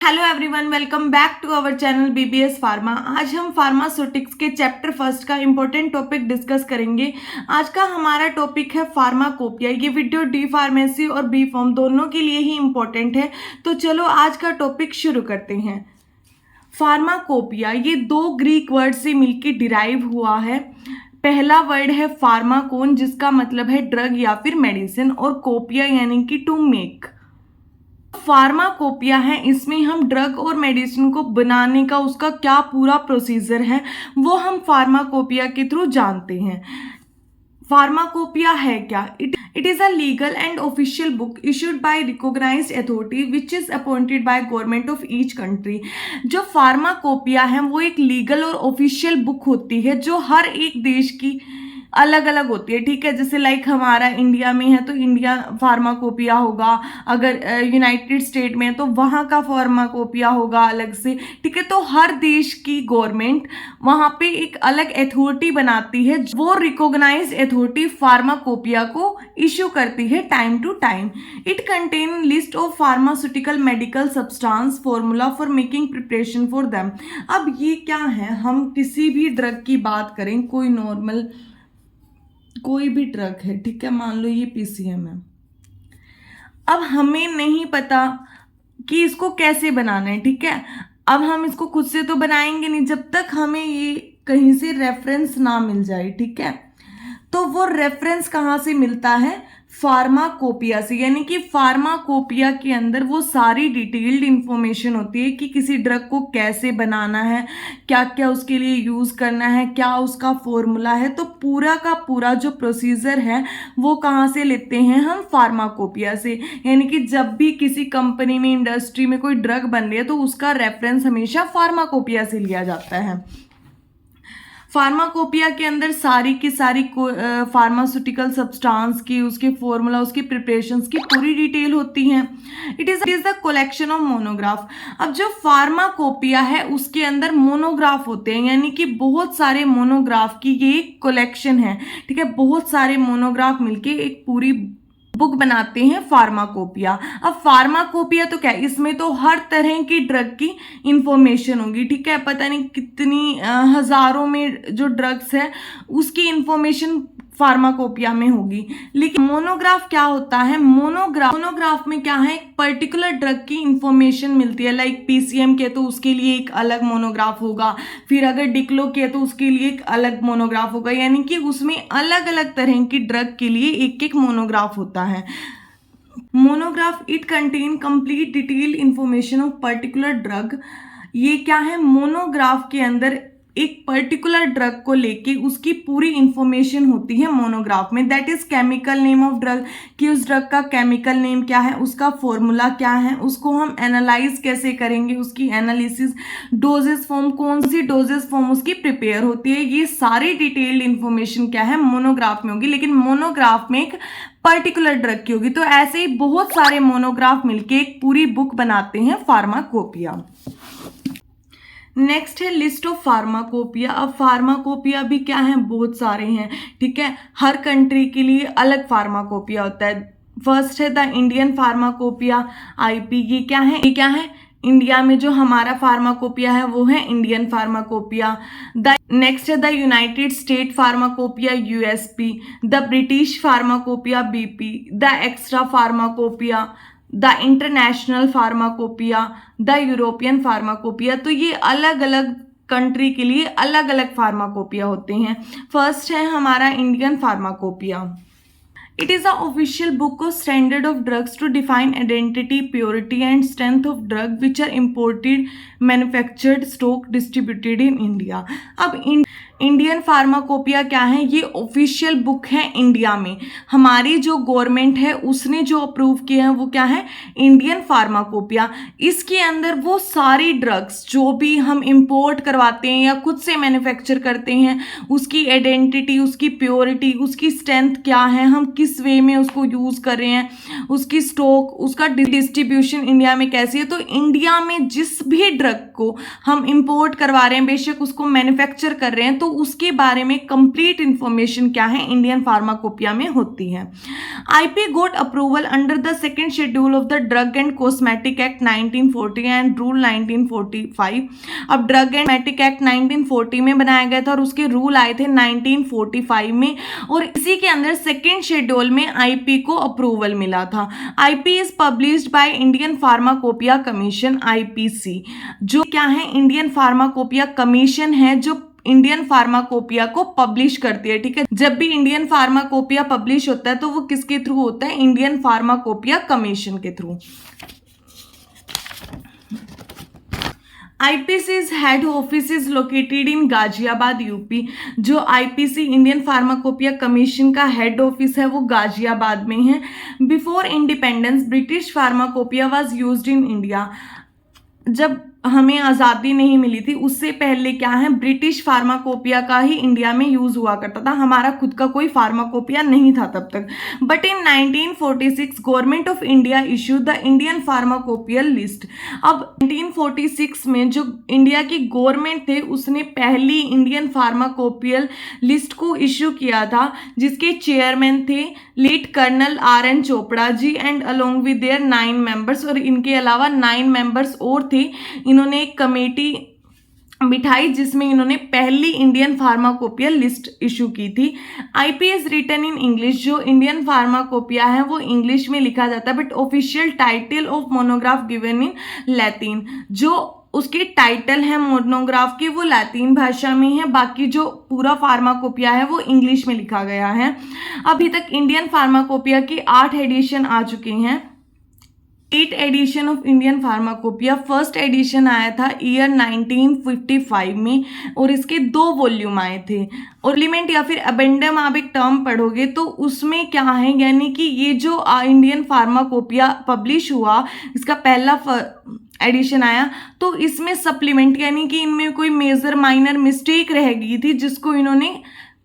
Hello everyone, welcome back to our channel BBS pharma. आज हम pharmaceutics के chapter first का इंपॉर्टेंट टॉपिक डिस्कस करेंगे। आज का हमारा टॉपिक है फार्माकोपिया। ये वीडियो डी फार्मेसी और बी फार्म दोनों के लिए ही इंपॉर्टेंट है। तो चलो आज का टॉपिक शुरू करते हैं। फार्माकोपिया ये दो ग्रीक वर्ड से मिलकर डिराइव हुआ है। पहला वर्ड है फार्माकोन, जिसका मतलब है ड्रग या फिर मेडिसिन, और कोपिया यानी कि टू मेक। फार्माकोपिया है, इसमें हम ड्रग और मेडिसिन को बनाने का उसका क्या पूरा प्रोसीजर है वो हम फार्माकोपिया के थ्रू जानते हैं। फार्माकोपिया है क्या? It is a legal and official book issued by recognised authority which is appointed by government of each country. जो फार्माकोपिया है वो एक लीगल और ऑफिशियल बुक होती है जो हर एक देश की अलग अलग होती है। ठीक है, जैसे लाइक हमारा इंडिया में है तो इंडिया फार्माकोपिया होगा, अगर यूनाइटेड स्टेट में है तो वहाँ का फार्माकोपिया होगा अलग से। ठीक है, तो हर देश की गवर्नमेंट वहाँ पे एक अलग अथॉरिटी बनाती है, वो रिकॉग्नाइज्ड अथॉरिटी फार्माकोपिया को इशू करती है time to time. It contain list of pharmaceutical medical substance formula for making preparation for them. अब ये क्या है, हम किसी भी ड्रग की बात करें, कोई नॉर्मल कोई भी ड्रग है, ठीक है, मान लो ये पीसीएम है। अब हमें नहीं पता कि इसको कैसे बनाना है। ठीक है, अब हम इसको खुद से तो बनाएंगे नहीं जब तक हमें ये कहीं से रेफरेंस ना मिल जाए। ठीक है, तो वो रेफरेंस कहाँ से मिलता है? फार्माकोपिया से। यानी कि फार्माकोपिया के अंदर वो सारी डिटेल्ड इंफॉर्मेशन होती है कि किसी ड्रग को कैसे बनाना है, क्या क्या उसके लिए यूज़ करना है, क्या उसका फॉर्मूला है। तो पूरा का पूरा जो प्रोसीजर है वो कहाँ से लेते हैं हम? फार्माकोपिया से। यानी कि जब भी किसी कंपनी में, इंडस्ट्री में कोई ड्रग बन रही है तो उसका रेफरेंस हमेशा फार्माकोपिया से लिया जाता है। फार्माकोपिया के अंदर सारी की सारी फार्मास्यूटिकल सब्सटेंस की, उसके फॉर्मूला, उसकी प्रिपरेशंस की पूरी डिटेल होती है। It is the collection of monograph. अब जो फार्माकोपिया है उसके अंदर मोनोग्राफ होते हैं, यानी कि बहुत सारे मोनोग्राफ की ये एक कलेक्शन है। ठीक है, बहुत सारे मोनोग्राफ मिलके एक पूरी बुक बनाते हैं फार्माकोपिया। अब फार्माकोपिया तो क्या है, इसमें तो हर तरह की ड्रग की इंफॉर्मेशन होगी। ठीक है, पता नहीं कितनी हजारों में जो ड्रग्स है उसकी इंफॉर्मेशन फार्माकोपिया में होगी। लेकिन मोनोग्राफ क्या होता है? मोनोग्राफ में क्या है, एक पर्टिकुलर ड्रग की इंफॉर्मेशन मिलती है। लाइक पीसीएम के तो उसके लिए एक अलग मोनोग्राफ होगा, फिर अगर डिक्लो के तो उसके लिए एक अलग मोनोग्राफ होगा। यानी कि उसमें अलग अलग तरह की ड्रग के लिए एक एक मोनोग्राफ होता है। Monograph it contain complete detail information of particular drug. ये क्या है, मोनोग्राफ के अंदर एक पर्टिकुलर ड्रग को लेके उसकी पूरी इंफॉर्मेशन होती है मोनोग्राफ में। That is chemical name of drug, कि उस ड्रग का केमिकल नेम क्या है, उसका फॉर्मूला क्या है, उसको हम एनालाइज कैसे करेंगे, उसकी एनालिसिस, डोजेस फॉर्म, कौन सी डोजेस फॉर्म उसकी प्रिपेयर होती है, ये सारी डिटेल्ड इंफॉर्मेशन क्या है, मोनोग्राफ में होगी। लेकिन मोनोग्राफ में एक पर्टिकुलर ड्रग की होगी। तो ऐसे ही बहुत सारे मोनोग्राफ मिलके एक पूरी बुक बनाते हैं फार्माकोपिया। नेक्स्ट है लिस्ट ऑफ फार्माकोपिया। अब फार्माकोपिया भी क्या है, बहुत सारे हैं। ठीक है, हर कंट्री के लिए अलग फार्माकोपिया होता है। फर्स्ट है द इंडियन फार्माकोपिया आईपी। ये क्या है, इंडिया में जो हमारा फार्माकोपिया है वो है इंडियन फार्माकोपिया। द नेक्स्ट है the United State pharmacopoeia USP, the British pharmacopoeia BP, the extra pharmacopoeia, the international pharmacopoeia, the European pharmacopoeia. तो ये अलग अलग कंट्री के लिए अलग अलग फार्माकोपिया होते हैं। फर्स्ट है हमारा Indian pharmacopoeia. It is an official book of standard of drugs to define identity, purity and strength of drug which are imported, manufactured, stocked, distributed in India. अब इंडियन फार्माकोपिया क्या है, ये official book है India में। हमारी जो government है उसने जो अप्रूव किया है वो क्या है, इंडियन फार्माकोपिया। इसके अंदर वो सारी ड्रग्स जो भी हम इंपोर्ट करवाते हैं या खुद से मैन्युफैक्चर करते हैं, उसकी आइडेंटिटी, उसकी प्योरिटी, उसकी स्ट्रेंथ क्या है, हम किस वे में उसको यूज़ कर रहे हैं, उसकी स्टॉक, उसका डिस्ट्रीब्यूशन इंडिया में कैसी है। तो इंडिया में जिस भी ड्रग को हम इंपोर्ट करवा रहे हैं, बेशक उसको मैन्युफैक्चर कर रहे हैं, तो उसके बारे में कंप्लीट इंफॉर्मेशन क्या है इंडियन फार्माकोपिया में होती है। IP got approval under the second schedule of the drug and cosmetic act 1940 and rule 1945। अब ड्रग एंड कॉस्मेटिक एक्ट 1940 में बनाया गया था और उसके रूल आए थे 1945 में, और इसी के अंदर सेकेंड शेड्यूल में आईपी को अप्रूवल मिला था। IP is published by Indian pharmacopoeia commission, IPC, जो क्या है इंडियन फार्माकोपिया कमीशन है जो इंडियन फार्माकोपिया को पब्लिश करती है। ठीक है, जब भी इंडियन फार्माकोपिया पब्लिश होता है तो वो किसके थ्रू होता है? इंडियन फार्माकोपिया कमीशन के through. IPC's head office is located in Ghaziabad, UP. जो आईपीसी इंडियन फार्माकोपिया कमीशन का हेड ऑफिस है वो गाजियाबाद में है। Before independence British pharmacopoeia was used in India. जब हमें आज़ादी नहीं मिली थी उससे पहले क्या है, ब्रिटिश फार्माकोपिया का ही इंडिया में यूज़ हुआ करता था, हमारा खुद का कोई फार्माकोपिया नहीं था तब तक। But in 1946 government of India issue the Indian pharmacopoeial list. अब 1946 में जो इंडिया की गवर्नमेंट थे उसने पहली इंडियन फार्माकोपियल लिस्ट को इशू किया था, जिसके चेयरमैन थे late colonel RN Chopra ji and along with their 9 members, और इनके अलावा 9 मेंबर्स और थे। इन्होंने एक कमेटी बिठाई जिसमें इन्होंने पहली इंडियन फार्माकोपिया लिस्ट इशू की थी। IP is written in English. जो इंडियन फार्माकोपिया है वो इंग्लिश में लिखा जाता है, but official title of monograph given in Latin. जो उसके टाइटल है मोनोग्राफ के वो लैटिन भाषा में है, बाकी जो पूरा फार्माकोपिया है वो इंग्लिश में लिखा गया है। अभी तक इंडियन फार्माकोपिया की 8 एडिशन आ चुके हैं। 8 edition of Indian pharmacopoeia. First edition आया था ईयर 1955 में और इसके 2 वॉल्यूम आए थे। ऑर्लिमेंट या फिर अबेंडम आप एक टर्म पढ़ोगे तो उसमें क्या है, यानी कि ये जो इंडियन फार्माकोपिया पब्लिश हुआ इसका पहला एडिशन आया तो इसमें सप्लीमेंट यानी कि इनमें कोई मेजर माइनर मिस्टेक रह गई थी जिसको इन्होंने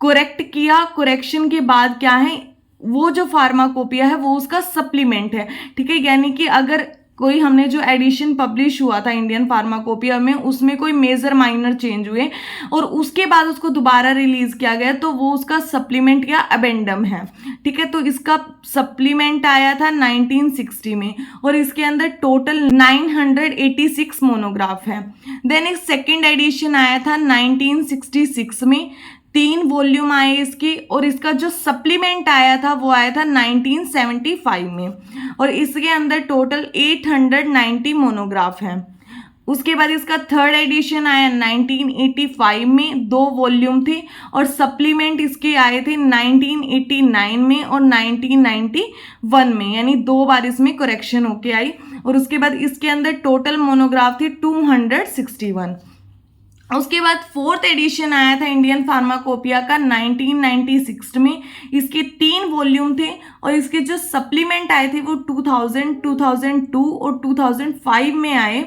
करेक्ट किया। करेक्शन के बाद क्या है, वो जो फार्माकोपिया है वो उसका सप्लीमेंट है। ठीक है, यानी कि अगर कोई हमने जो एडिशन पब्लिश हुआ था इंडियन फार्माकोपिया में उसमें कोई मेजर माइनर चेंज हुए और उसके बाद उसको दोबारा रिलीज किया गया तो वो उसका सप्लीमेंट या अबेंडम है। ठीक है, तो इसका सप्लीमेंट आया था 1960 में और इसके अंदर टोटल 986 मोनोग्राफ है। देन एक सेकेंड एडिशन आया था 1966 में, 3 वॉल्यूम आए इसके, और इसका जो सप्लीमेंट आया था वो आया था 1975 में और इसके अंदर टोटल 890 मोनोग्राफ हैं। उसके बाद इसका थर्ड एडिशन आया 1985 में, 2 वॉल्यूम थे और सप्लीमेंट इसके आए थे 1989 में और 1991 में, यानी 2 बार इसमें करेक्शन होके आई। और उसके बाद इसके अंदर टोटल मोनोग्राफ थे 261। उसके बाद फोर्थ एडिशन आया था इंडियन फार्माकोपिया का 1996 में, इसके 3 वॉल्यूम थे और इसके जो सप्लीमेंट आए थे वो 2000, 2002 और 2005 में आए।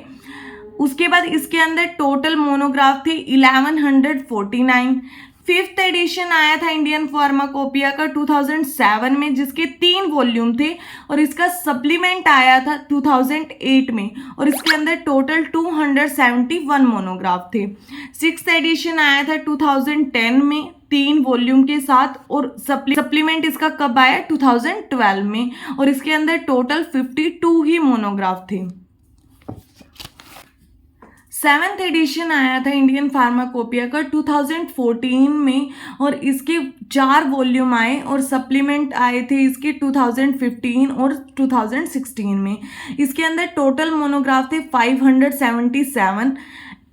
उसके बाद इसके अंदर टोटल मोनोग्राफ थे 1149। फिफ्थ एडिशन आया था इंडियन फार्माकोपिया का 2007 में जिसके 3 वॉल्यूम थे और इसका सप्लीमेंट आया था 2008 में और इसके अंदर टोटल 271 मोनोग्राफ थे। सिक्स्थ एडिशन आया था 2010 में 3 वॉल्यूम के साथ और सप्लीमेंट इसका कब आया 2012 में और इसके अंदर टोटल 52 ही मोनोग्राफ थे। सेवन्थ एडिशन आया था इंडियन फार्माकोपिया का 2014 में और इसके 4 वॉल्यूम आए और सप्लीमेंट आए थे इसके 2015 और 2016 में। इसके अंदर टोटल मोनोग्राफ थे 577।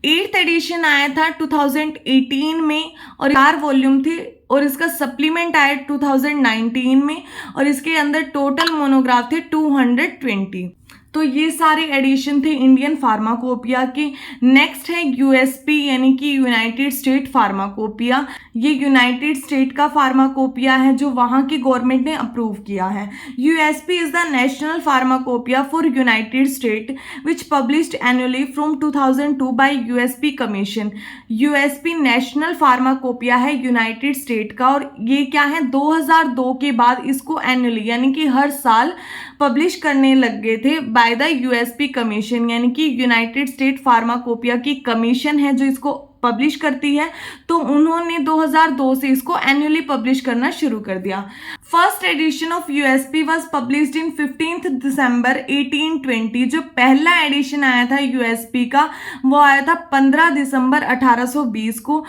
एट्थ एडिशन आया था 2018 में और 4 वॉल्यूम थे और इसका सप्लीमेंट आया 2019 में और इसके अंदर टोटल मोनोग्राफ थे 220। तो ये सारे एडिशन थे इंडियन फार्माकोपिया के। नेक्स्ट है यूएसपी यानी कि यूनाइटेड स्टेट फार्माकोपिया। ये यूनाइटेड स्टेट का फार्माकोपिया है जो वहाँ की गवर्नमेंट ने अप्रूव किया है। USP is the national pharmacopoeia for United State which published annually from 2002 by USP commission. USP national pharmacopoeia है यूनाइटेड स्टेट का और ये क्या है 2002 के बाद इसको एनुअली यानी कि हर साल पब्लिश करने लग गए थे बाय द यूएसपी कमीशन, यानी कि यूनाइटेड स्टेट फार्माकोपिया की कमीशन है जो इसको पब्लिश करती है, तो उन्होंने 2002 से इसको एनुअली पब्लिश करना शुरू कर दिया। First edition of USP was published in 15 दिसंबर 1820। जो पहला एडिशन आया था यूएसपी का वो आया था 15 दिसंबर 1820 को।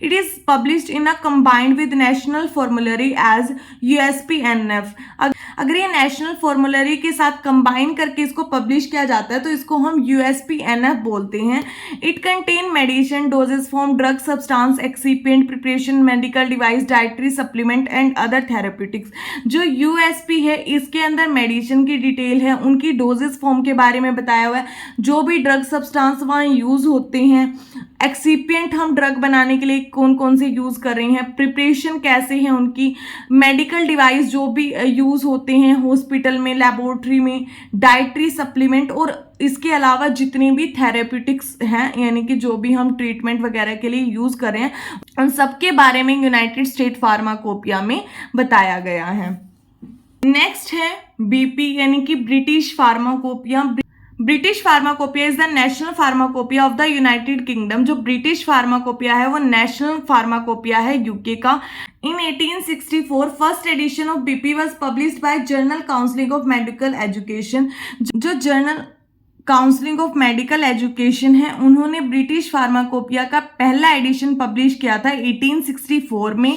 It is published in a combined with national formulary as USPNF. अगर ये नेशनल फॉर्मूलरी के साथ कंबाइन करके इसको पब्लिश किया जाता है तो इसको हम यूएसपीएनएफ बोलते हैं। It contain medicine, doses form, drug substance, excipient, preparation, medical device, dietary supplement and other therapeutics. जो यूएसपी है इसके अंदर मेडिसिन की डिटेल है, उनकी डोजेस फॉर्म के बारे में बताया हुआ है, जो भी ड्रग सब्सटेंस वहाँ यूज होते हैं, एक्सिपिएंट हम ड्रग बनाने के लिए कौन कौन से यूज कर रहे हैं, प्रिपरेशन कैसे है उनकी, मेडिकल डिवाइस जो भी यूज होते हैं हॉस्पिटल में, लेबोरेटरी में, डाइटरी सप्लीमेंट, और इसके अलावा जितनी भी थेरेप्यूटिक्स हैं यानी कि जो भी हम ट्रीटमेंट वगैरह के लिए यूज कर रहे हैं, उन सबके बारे में यूनाइटेड स्टेट फार्माकोपिया में बताया गया है। नेक्स्ट है बीपी यानी कि British pharmacopoeia. British pharmacopoeia is the national pharmacopoeia of the United Kingdom. जो ब्रिटिश फार्माकोपिया है वो नेशनल फार्माकोपिया है यूके का। In 1864 first edition of BP was published by general council of medical education. जो general counselling of medical education है उन्होंने British pharmacopoeia का पहला एडिशन पब्लिश किया था 1864 में।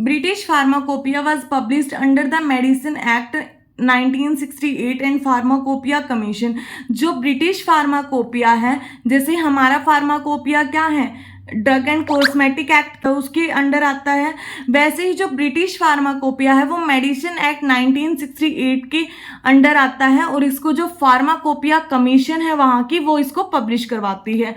British pharmacopoeia was published under the medicine act 1968 and pharmacopoeia commission. जो British pharmacopoeia है, जैसे हमारा फार्माकोपिया क्या है, ड्रग एंड कॉस्मेटिक एक्ट उसके अंडर आता है, वैसे ही जो ब्रिटिश फार्माकोपिया है वो मेडिसिन एक्ट 1968 के अंडर आता है, और इसको जो फार्माकोपिया कमीशन है वहाँ की वो इसको पब्लिश करवाती है।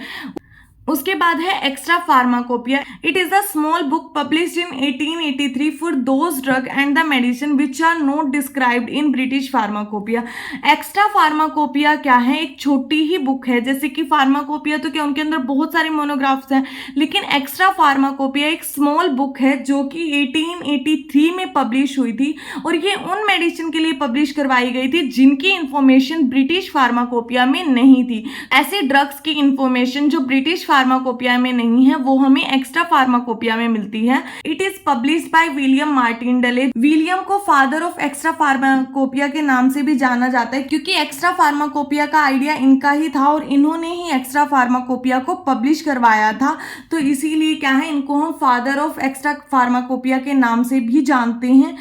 उसके बाद है extra pharmacopoeia. It is a small book published in 1883 for those drug and the medicine which are not described in British pharmacopoeia. Extra pharmacopoeia क्या है, एक छोटी ही बुक है। जैसे कि फार्माकोपिया तो क्या उनके अंदर बहुत सारे मोनोग्राफ्स हैं, लेकिन एक्स्ट्रा फार्माकोपिया एक स्मॉल बुक है जो कि 1883 में पब्लिश हुई थी, और ये उन मेडिसिन के लिए पब्लिश करवाई गई थी जिनकी इंफॉर्मेशन ब्रिटिश फार्माकोपिया में नहीं थी। ऐसे ड्रग्स की इंफॉर्मेशन जो ब्रिटिश फार्माकोपिया में नहीं है वो हमें एक्स्ट्रा फार्माकोपिया में मिलती है। It is published by William Martin डले। विलियम को फादर ऑफ एक्स्ट्रा फार्माकोपिया के नाम से भी जाना जाता है, क्योंकि एक्स्ट्रा फार्माकोपिया का आइडिया इनका ही था और इन्होंने ही एक्स्ट्रा फार्माकोपिया को पब्लिश करवाया था, तो इसीलिए क्या है, इनको हम फादर ऑफ एक्स्ट्रा फार्माकोपिया के नाम से भी जानते हैं।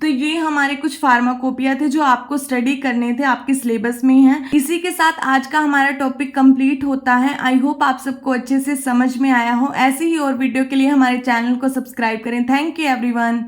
तो ये हमारे कुछ फार्माकोपिया थे जो आपको स्टडी करने थे, आपके सिलेबस में हैं। इसी के साथ आज का हमारा टॉपिक कंप्लीट होता है। आई होप आप सबको अच्छे से समझ में आया हो। ऐसे ही और वीडियो के लिए हमारे चैनल को सब्सक्राइब करें। Thank you everyone.